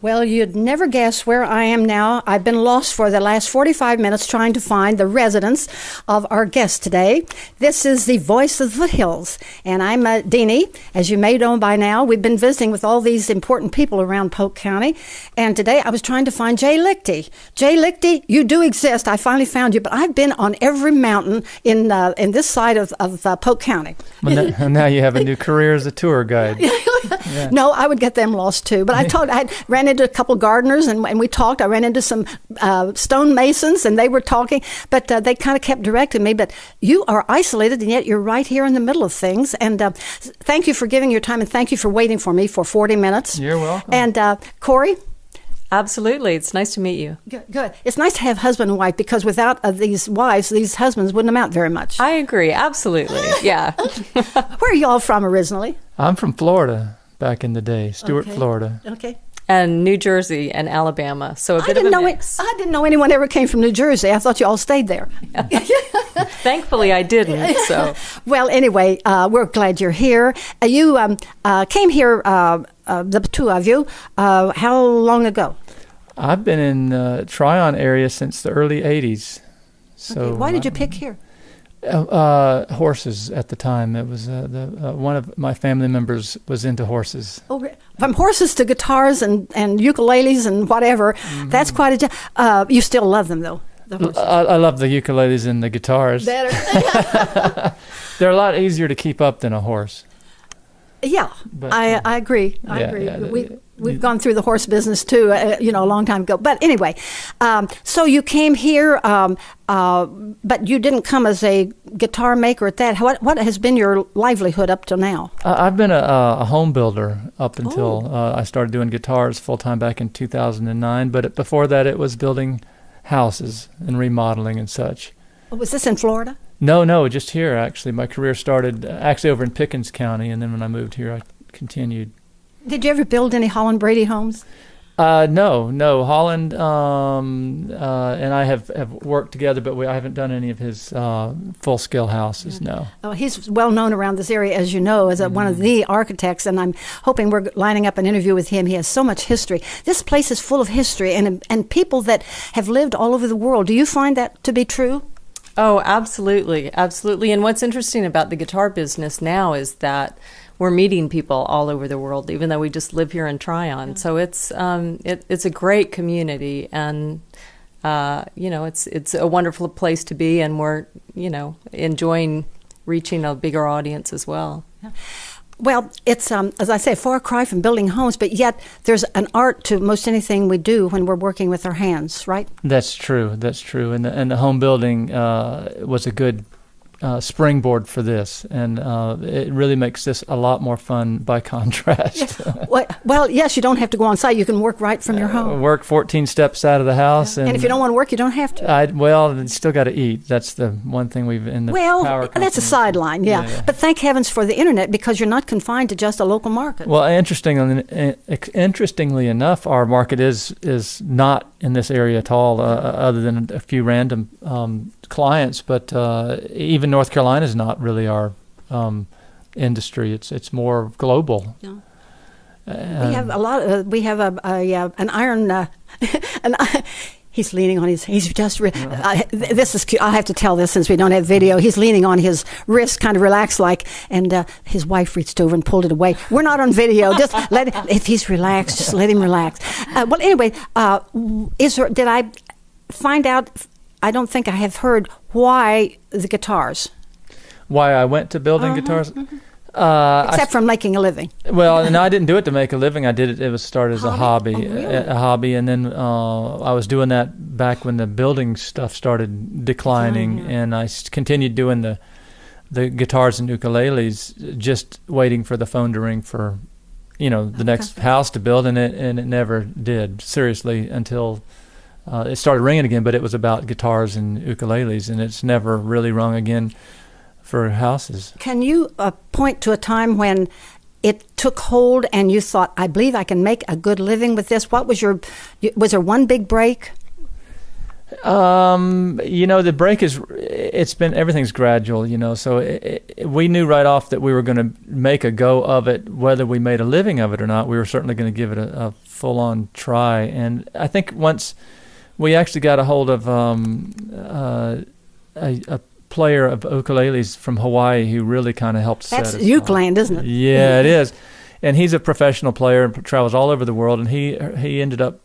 Well, you'd never guess where I am now. I've been lost for the last 45 minutes trying to find the residence of our guest today. This is the Voice of the Hills, and I'm Deanie. As you may know by now, we've been visiting with all these important people around Polk County, and today I was trying to find Jay Lichty. Jay Lichty, you do exist. I finally found you, but I've been on every mountain in this side of Polk County. Well, now you have a new career as a tour guide. Yeah. No, I would get them lost too. But I ran into a couple gardeners and we talked. I ran into some stone masons and they were talking, but they kind of kept directing me. But you are isolated and yet you're right here in the middle of things. And thank you for giving your time and thank you for waiting for me for 40 minutes. You're welcome. And Corey? Absolutely. It's nice to meet you. Good. It's nice to have husband and wife because without these wives, these husbands wouldn't amount very much. I agree. Absolutely. Yeah. Where are you all from originally? I'm from Florida back in the day, Stuart, Florida. Okay. And New Jersey and Alabama. So a bit of a mix. I didn't know anyone ever came from New Jersey. I thought you all stayed there. Thankfully, I didn't. So, well, anyway, we're glad you're here. You came here, the two of you, how long ago? I've been in the Tryon area since the early 80s. So okay. Why did you pick here? Horses at the time. It was one of my family members was into horses. Oh, from horses to guitars and ukuleles and whatever. Mm-hmm. That's quite a you still love them, though. I love the ukuleles and the guitars. Better. They're a lot easier to keep up than a horse. Yeah, but, I agree. I agree. Yeah, we've gone through the horse business too, a long time ago. But anyway, so you came here, but you didn't come as a guitar maker at that. What has been your livelihood up to now? I've been a home builder up until I started doing guitars full time back in 2009. But before that, it was building houses and remodeling and such. Was this in Florida? No, just here, actually. My career started actually over in Pickens County, and then when I moved here, I continued. Did you ever build any Holland Brady homes? No. Holland and I have worked together, but I haven't done any of his full-scale houses, no. Oh, he's well known around this area, as you know, as one of the architects, and I'm hoping we're lining up an interview with him. He has so much history. This place is full of history and people that have lived all over the world. Do you find that to be true? Oh, absolutely. Absolutely. And what's interesting about the guitar business now is that we're meeting people all over the world, even though we just live here in Tryon. So it's a great community, and it's a wonderful place to be, and we're enjoying reaching a bigger audience as well. Yeah. Well, it's, as I say, a far cry from building homes, but yet there's an art to most anything we do when we're working with our hands, right? That's true. And the home building was a good springboard for this, and it really makes this a lot more fun by contrast. Yeah. Well, yes, you don't have to go on site. You can work right from your home. Work 14 steps out of the house. Yeah. And if you don't want to work, you don't have to. You still got to eat. That's the one thing we've in the power company. That's a sideline, yeah. But thank heavens for the internet, because you're not confined to just a local market. Well, interestingly enough, our market is not in this area at all, other than a few random clients, but even North Carolina is not really our industry. It's more global. Yeah. We have a lot. We have an iron. He's leaning on his. He's just. This is cute. I have to tell this since we don't have video. He's leaning on his wrist, kind of relaxed, and his wife reached over and pulled it away. We're not on video. Just if he's relaxed, just let him relax. Well, anyway, did I find out? I don't think I have heard why the guitars. Why I went to building guitars? Mm-hmm. Except from making a living. Well, no, I didn't do it to make a living. I did it. It was started as a hobby, and then I was doing that back when the building stuff started declining, and I continued doing the guitars and ukuleles, just waiting for the phone to ring for, the next house to build, and it never did, seriously, until it started ringing again. But it was about guitars and ukuleles, and it's never really rung again for houses. Can you point to a time when it took hold and you thought, I believe I can make a good living with this? Was there one big break? The break everything's gradual, so we knew right off that we were going to make a go of it, whether we made a living of it or not. We were certainly going to give it a full-on try. And I think once we actually got a hold of a player of ukuleles from Hawaii who really kind of helped set us That's Ukeland, isn't it? Yeah, it is. And he's a professional player and travels all over the world. And he ended up,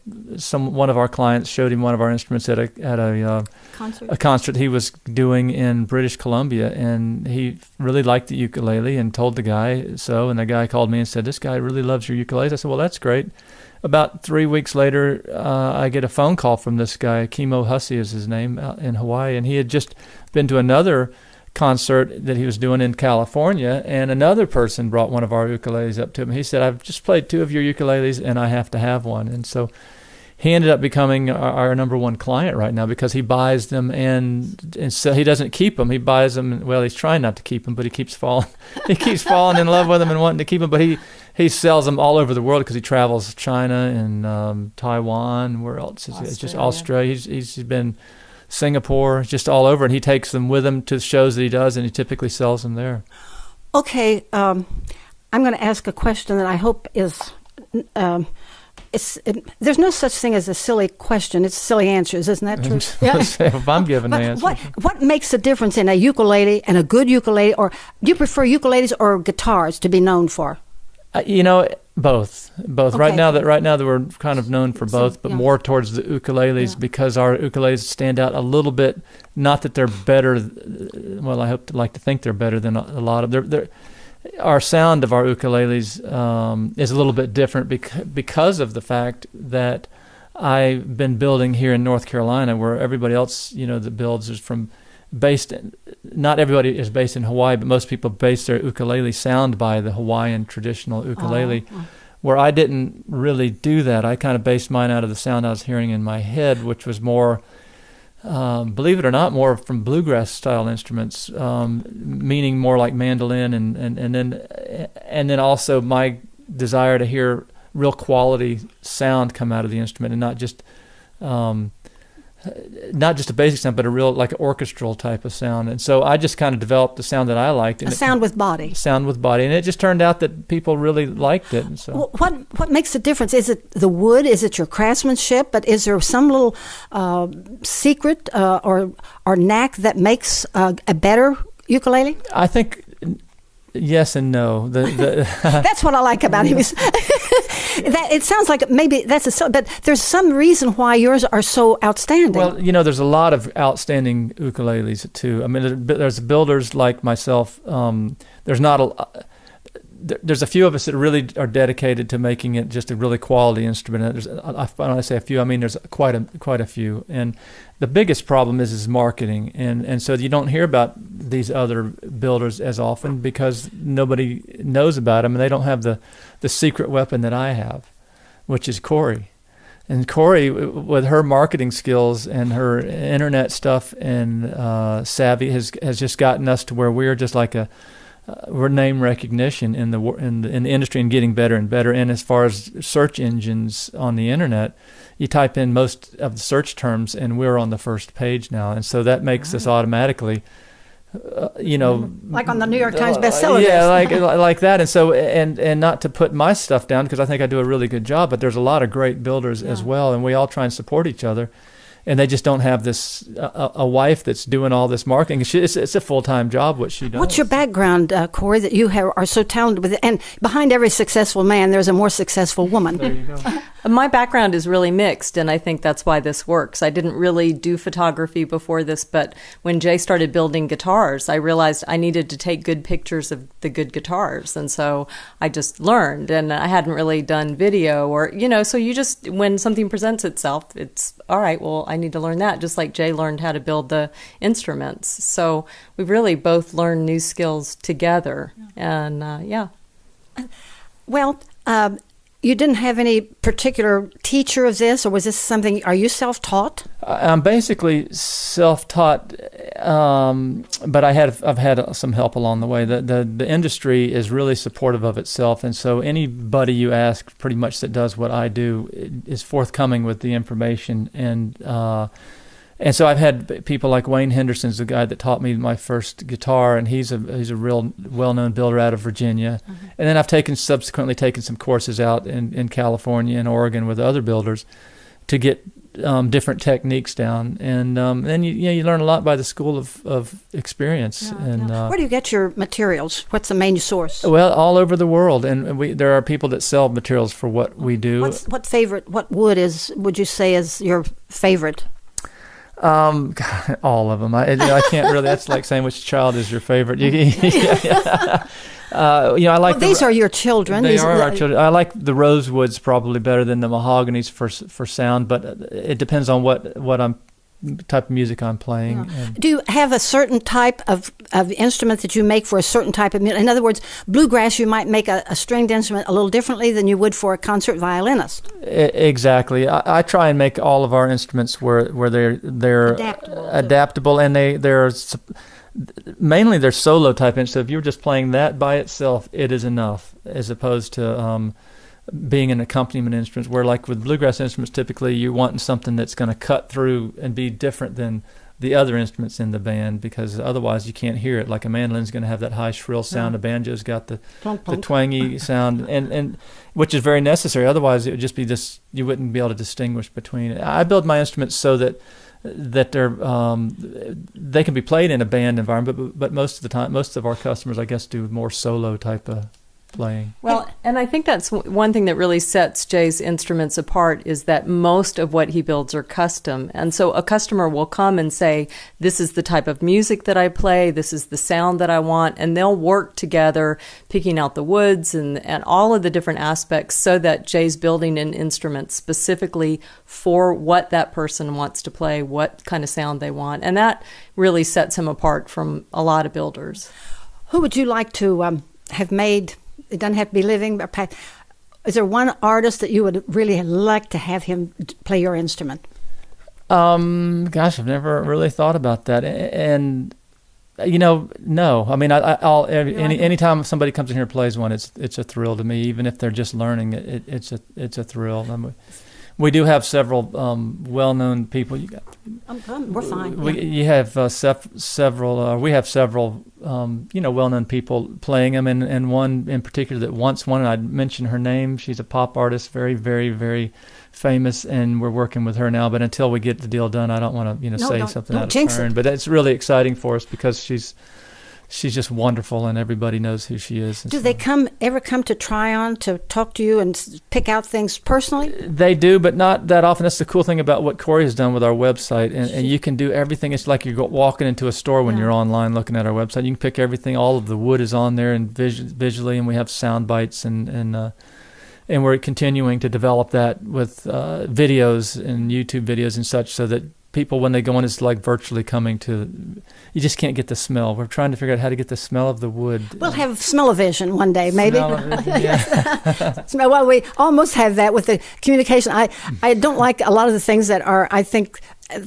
one of our clients showed him one of our instruments at a concert he was doing in British Columbia, and he really liked the ukulele and told the guy so. And the guy called me and said, "This guy really loves your ukuleles." I said, "Well, that's great." About 3 weeks later, I get a phone call from this guy, Kimo Hussey is his name, out in Hawaii, and he had just been to another concert that he was doing in California, and another person brought one of our ukuleles up to him. He said, "I've just played 2 of your ukuleles and I have to have one." And so he ended up becoming our number one client right now, because he buys them and so he doesn't keep them. He buys them. Well, he's trying not to keep them, but he keeps falling in love with them and wanting to keep them. But he sells them all over the world because he travels China and Taiwan. Where else? It's just Australia. He's been Singapore, just all over, and he takes them with him to shows that he does, and he typically sells them there. Okay, I'm going to ask a question that I hope is. There's no such thing as a silly question. It's silly answers, isn't that true? If I'm giving the answer. What makes a difference in a ukulele and a good ukulele, or do you prefer ukuleles or guitars to be known for? Both. Okay. Right now that we're kind of known for both, but more towards the ukuleles, because our ukuleles stand out a little bit. Not that they're better. Well, I like to think they're better than a lot of them. Our sound of our ukuleles is a little bit different because of the fact that I've been building here in North Carolina, where everybody else, that builds is not everybody is based in Hawaii, but most people base their ukulele sound by the Hawaiian traditional ukulele, where I didn't really do that. I kind of based mine out of the sound I was hearing in my head, which was more, believe it or not, more from bluegrass style instruments, meaning more like mandolin, and then also my desire to hear real quality sound come out of the instrument, and not just a basic sound, but a real, like, orchestral type of sound. And so I just kind of developed the sound that I liked. And sound with body. Sound with body. And it just turned out that people really liked it. And so. What makes the difference? Is it the wood? Is it your craftsmanship? But is there some little secret or knack that makes a better ukulele? I think yes and no. That's what I like about him. It sounds like maybe but there's some reason why yours are so outstanding. Well, there's a lot of outstanding ukuleles too. I mean, there's builders like myself. There's there's a few of us that really are dedicated to making it just a really quality instrument. When I say a few, I mean there's quite a few. And the biggest problem is marketing, and so you don't hear about these other builders as often because nobody knows about them, and they don't have the secret weapon that I have, which is Corey. And Corey, with her marketing skills and her internet stuff and savvy, has just gotten us to where we're just like we're name recognition in the industry and getting better and better. And as far as search engines on the internet, you type in most of the search terms and we're on the first page now. And so that makes us automatically, like on the New York Times bestseller list. Yeah, like that. And so, and not to put my stuff down, because I think I do a really good job, but there's a lot of great builders as well. And we all try and support each other. And they just don't have this a wife that's doing all this marketing. It's a full-time job what she does. What's your background, Corey, that you are so talented with? And behind every successful man, there's a more successful woman. There you go. My background is really mixed, and I think that's why this works. I didn't really do photography before this, but when Jay started building guitars, I realized I needed to take good pictures of the good guitars. And so I just learned, and I hadn't really done video or, so you just, when something presents itself, it's, all right, well, I need to learn that, just like Jay learned how to build the instruments. So we've really both learned new skills together, and Well, you didn't have any particular teacher of this, or was this something, are you self-taught? I'm basically self-taught, but I've had some help along the way. The industry is really supportive of itself, and so anybody you ask pretty much that does what I do is forthcoming with the information, and And so I've had people like Wayne Henderson's the guy that taught me my first guitar, and he's a real well-known builder out of Virginia. Mm-hmm. And then I've subsequently taken some courses out in California and Oregon with other builders to get different techniques down, and then you learn a lot by the school of experience. Yeah, and yeah. Where do you get your materials? What's the main source? Well, all over the world, and there are people that sell materials for what we do. What wood would you say is your favorite? God, all of them. I can't really. That's like saying which child is your favorite. I like. These are your children. They are our children. I like the rosewoods probably better than the mahoganies for sound, but it depends on what type of music I'm playing. Yeah. Do you have a certain type of instrument that you make for a certain type of music? In other words, bluegrass, you might make a stringed instrument a little differently than you would for a concert violinist. Exactly. I try and make all of our instruments where they're adaptable, and they're mainly they're solo type instruments. So if you're just playing that by itself, it is enough, as opposed to being an accompaniment instrument, where like with bluegrass instruments, typically you're wanting something that's going to cut through and be different than the other instruments in the band, because otherwise you can't hear it. Like a mandolin's going to have that high shrill sound, a banjo's got the twangy sound, and which is very necessary. Otherwise it would just be this, you wouldn't be able to distinguish between it. I build my instruments so that they can be played in a band environment, but most of the time, most of our customers, I guess, do more solo type of playing. Well, and I think that's one thing that really sets Jay's instruments apart, is that most of what he builds are custom. And so a customer will come and say, this is the type of music that I play, this is the sound that I want, and they'll work together picking out the woods and all of the different aspects, so that Jay's building an instrument specifically for what that person wants to play, what kind of sound they want. And that really sets him apart from a lot of builders. Who would you like to have made? It doesn't have to be living, but is there one artist that you would really like to have him play your instrument? Gosh, I've never really thought about that. And no. I mean, anytime somebody comes in here and plays one, it's a thrill to me. Even if they're just learning, it's a thrill. We do have several well-known people. We're fine. You have several. We have several, well-known people playing them, and one in particular that wants one. And I'd mention her name. She's a pop artist, very, very, very famous, and we're working with her now. But until we get the deal done, I don't want to, say something out of turn. But it's really exciting for us because she's just wonderful, and everybody knows who she is. Do they ever come to Tryon to talk to you and pick out things personally? They do, but not that often. That's the cool thing about what Corey has done with our website, and you can do everything. It's like you're walking into a store when you're online looking at our website. You can pick everything. All of the wood is on there and visually, and we have sound bites, and we're continuing to develop that with videos and YouTube videos and such, so that people, when they go in, it's like virtually coming to, you just can't get the smell. We're trying to figure out how to get the smell of the wood. We'll have smell-o-vision one day, maybe. Smell-o-vision, yeah. Well, we almost have that with the communication. I don't like a lot of the things that are, I think,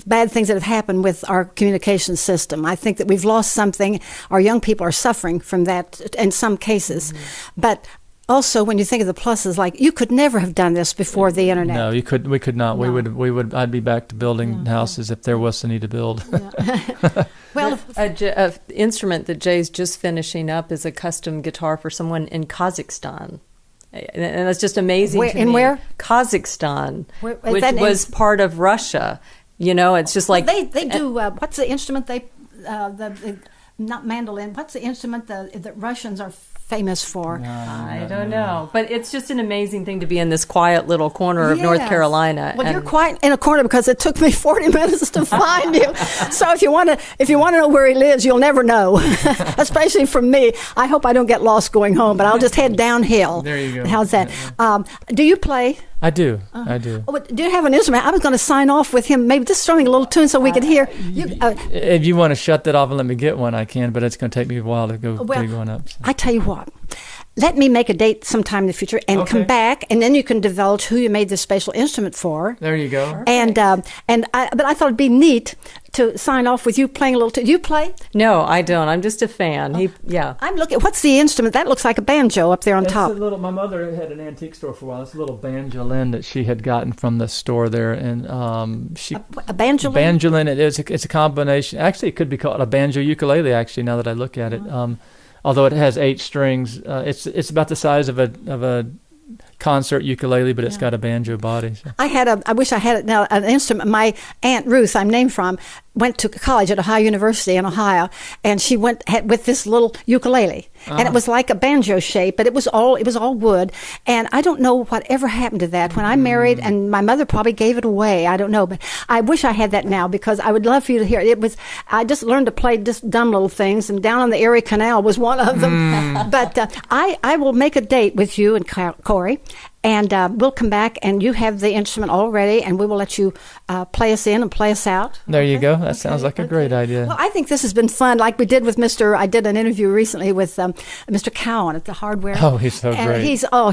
bad things that have happened with our communication system. I think that we've lost something. Our young people are suffering from that in some cases. Mm-hmm. But also, when you think of the pluses, like you could never have done this before the internet. No, we could not. No. We would. I'd be back to building houses if there was a need to build. Yeah. Well, an instrument that Jay's just finishing up is a custom guitar for someone in Kazakhstan. And that's just amazing to me. Where? Kazakhstan, which was part of Russia. It's just like... They do... what's the instrument not mandolin. What's the instrument that Russians are famous for? I don't know. But it's just an amazing thing to be in this quiet little corner of North Carolina. Well, you're quiet in a corner because it took me 40 minutes to find you. So if you want to know where he lives, you'll never know. Especially from me. I hope I don't get lost going home, but I'll just head downhill. There you go. How's that? Do you play? I do. I do. Oh, do you have an instrument? I was going to sign off with him, maybe just strumming a little tune so we could hear. If you want to shut that off and let me get one, I can, but it's going to take me a while to go get one up. So. I tell you what, let me make a date sometime in the future and come back, and then you can divulge who you made this special instrument for. There you go. And but I thought it'd be neat to sign off with you playing a little. Do you play? No, I don't. I'm just a fan. I'm looking. What's the instrument? That looks like a banjo up there on top. My mother had an antique store for a while. It's a little banjolin that she had gotten from the store there, and a banjolin. Banjolin. It's a combination. Actually, it could be called a banjo ukulele. Actually, now that I look at it, although it has 8 strings, it's about the size of a concert ukulele, but it's got a banjo body. So. I wish I had it now. An instrument. My Aunt Ruth, I'm named from, went to college at Ohio University in Ohio, and she went with this little ukulele, and it was like a banjo shape, but it was all wood. And I don't know whatever happened to that when I married, and my mother probably gave it away. I don't know, but I wish I had that now because I would love for you to hear it. I just learned to play just dumb little things, and Down on the Erie Canal was one of them. But I will make a date with you and Corey. And we'll come back, and you have the instrument all ready, and we will let you play us in and play us out. There you go. That sounds like a great idea. Well, I think this has been fun, like we did with I did an interview recently with Mr. Cowan at the Hardware. Oh, he's so and great.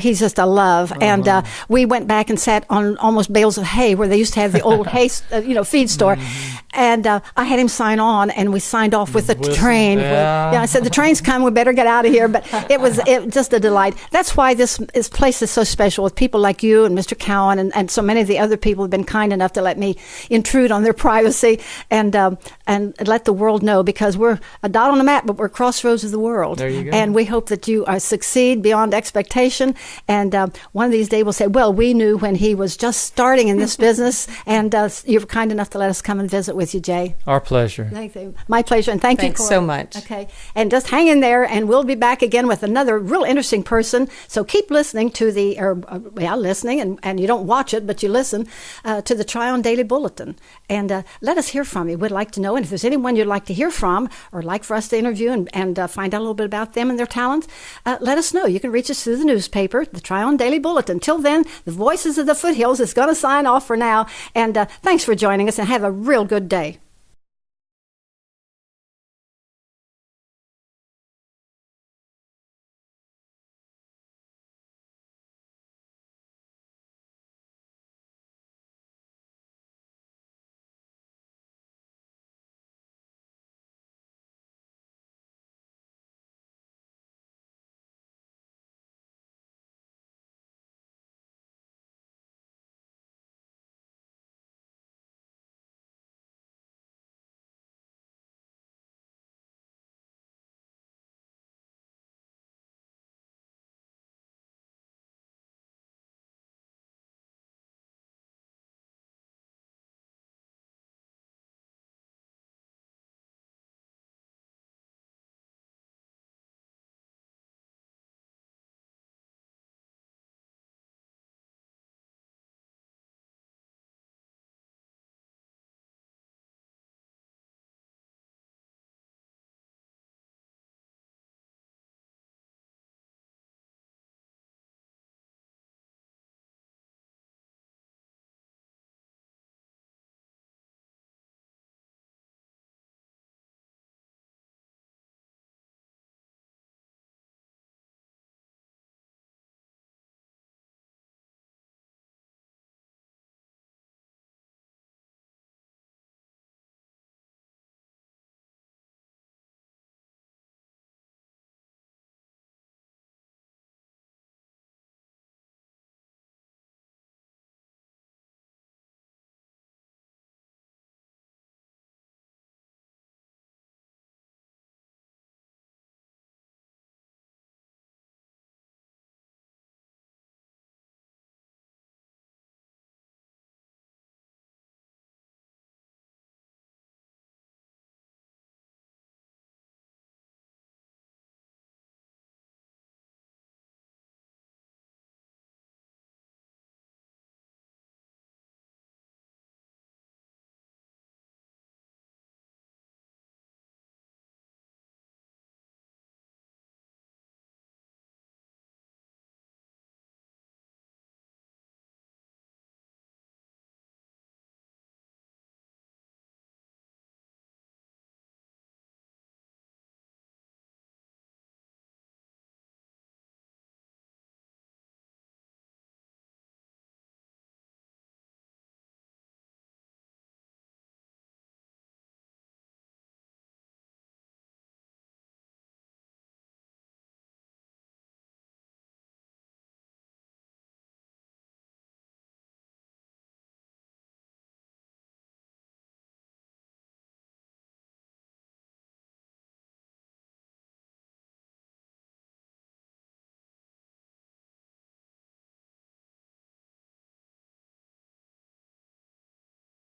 He's just a love. And we went back and sat on almost bales of hay where they used to have the old hay, feed store. And I had him sign on, and we signed off with the train. Yeah. I said, the train's come, we better get out of here. But it was just a delight. That's why this place is so special, with people like you and Mr. Cowan and so many of the other people have been kind enough to let me intrude on their privacy and let the world know, because we're a dot on the map, but we're crossroads of the world. There you go. And we hope that you succeed beyond expectation. And one of these days we'll say, well, we knew when he was just starting in this business, and you were kind enough to let us come and visit with you, Jay. Our pleasure. Thank you. My pleasure, and thank you, Thanks Corey. so much. Okay, and just hang in there, and we'll be back again with another real interesting person. So keep listening to listening, and you don't watch it, but you listen to the Tryon Daily Bulletin. And let us hear from you. We'd like to know. And if there's anyone you'd like to hear from or like for us to interview and find out a little bit about them and their talents, let us know. You can reach us through the newspaper, the Tryon Daily Bulletin. Till then, the Voices of the Foothills is going to sign off for now. And thanks for joining us, and have a real good day.